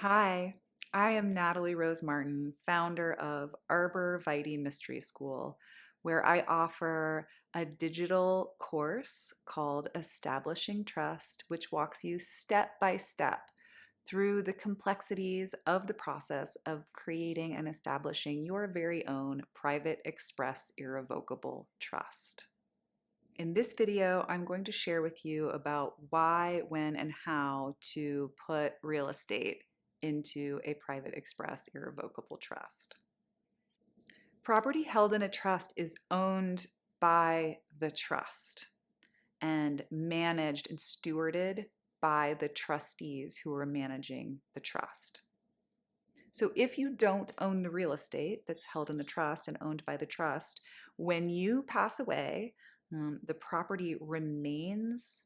Hi, I am Natalie Rose Martin, founder of Arbor Vitae Mystery School, where I offer a digital course called Establishing Trust, which walks you step by step through the complexities of the process of creating and establishing your very own private, express, irrevocable trust. In this video, I'm going to share with you about why, when, and how to put real estate into a private express irrevocable trust. Property held in a trust is owned by the trust and managed and stewarded by the trustees who are managing the trust. So if you don't own the real estate that's held in the trust and owned by the trust, when you pass away, the property remains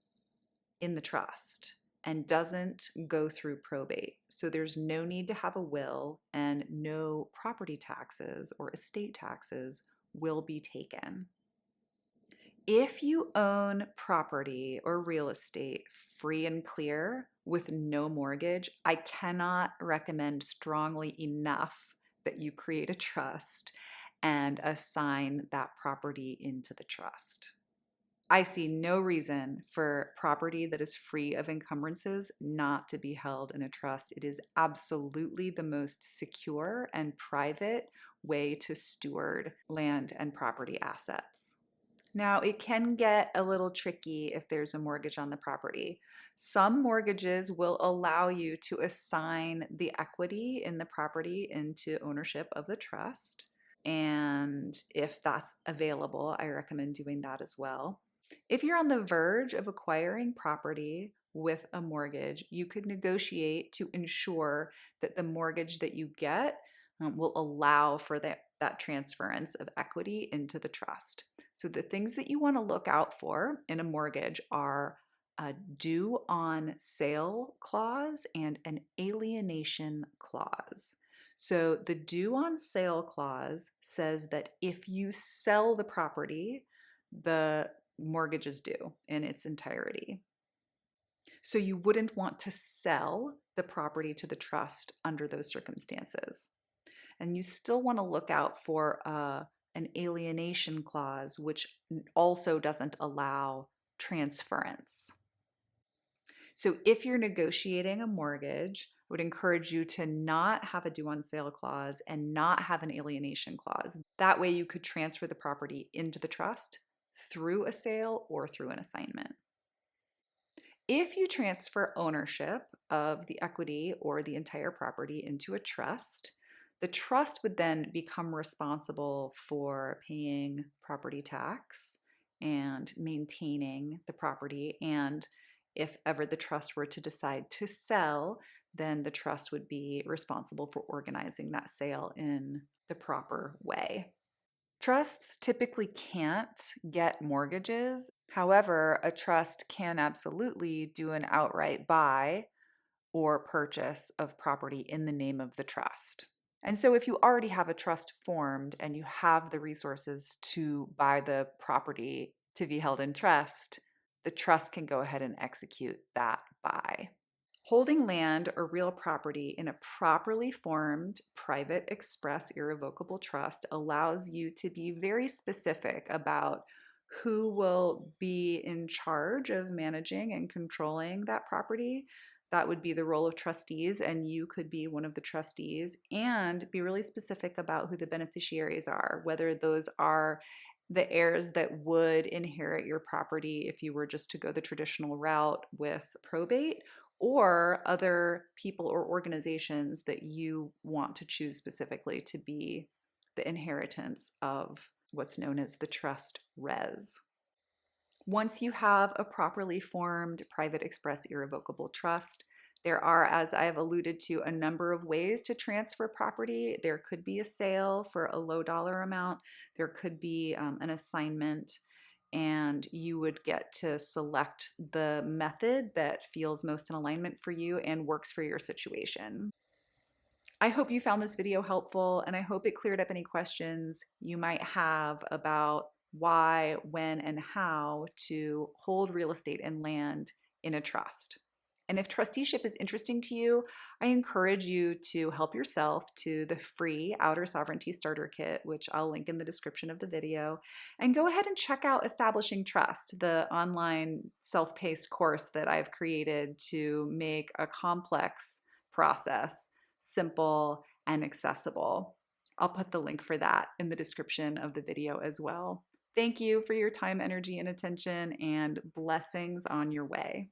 in the trust and doesn't go through probate. So there's no need to have a will and no property taxes or estate taxes will be taken. If you own property or real estate free and clear with no mortgage, I cannot recommend strongly enough that you create a trust and assign that property into the trust. I see no reason for property that is free of encumbrances not to be held in a trust. It is absolutely the most secure and private way to steward land and property assets. Now, it can get a little tricky if there's a mortgage on the property. Some mortgages will allow you to assign the equity in the property into ownership of the trust. And if that's available, I recommend doing that as well. If you're on the verge of acquiring property with a mortgage, you could negotiate to ensure that the mortgage that you get will allow for that transference of equity into the trust. So the things that you want to look out for in a mortgage are a due on sale clause and an alienation clause. So the due on sale clause says that if you sell the property, the mortgage is due in its entirety. So you wouldn't want to sell the property to the trust under those circumstances. And you still want to look out for an alienation clause, which also doesn't allow transference. So if you're negotiating a mortgage, I would encourage you to not have a due on sale clause and not have an alienation clause. That way you could transfer the property into the trust through a sale or through an assignment. If you transfer ownership of the equity or the entire property into a trust, the trust would then become responsible for paying property tax and maintaining the property. And if ever the trust were to decide to sell, then the trust would be responsible for organizing that sale in the proper way. Trusts typically can't get mortgages. However, a trust can absolutely do an outright buy or purchase of property in the name of the trust. And so if you already have a trust formed and you have the resources to buy the property to be held in trust, the trust can go ahead and execute that buy. Holding land or real property in a properly formed private express irrevocable trust allows you to be very specific about who will be in charge of managing and controlling that property. That would be the role of trustees, and you could be one of the trustees, and be really specific about who the beneficiaries are, whether those are the heirs that would inherit your property if you were just to go the traditional route with probate, or other people or organizations that you want to choose specifically to be the inheritance of what's known as the trust res. Once you have a properly formed private express irrevocable trust, there are, as I have alluded to, a number of ways to transfer property. There could be a sale for a low dollar amount. There could be an assignment, and you would get to select the method that feels most in alignment for you and works for your situation. I hope you found this video helpful, and I hope it cleared up any questions you might have about why, when, and how to hold real estate and land in a trust. And if trusteeship is interesting to you, I encourage you to help yourself to the free Outer Sovereignty Starter Kit, which I'll link in the description of the video. And go ahead and check out Establishing Trust, the online self-paced course that I've created to make a complex process simple and accessible. I'll put the link for that in the description of the video as well. Thank you for your time, energy, and attention, and blessings on your way.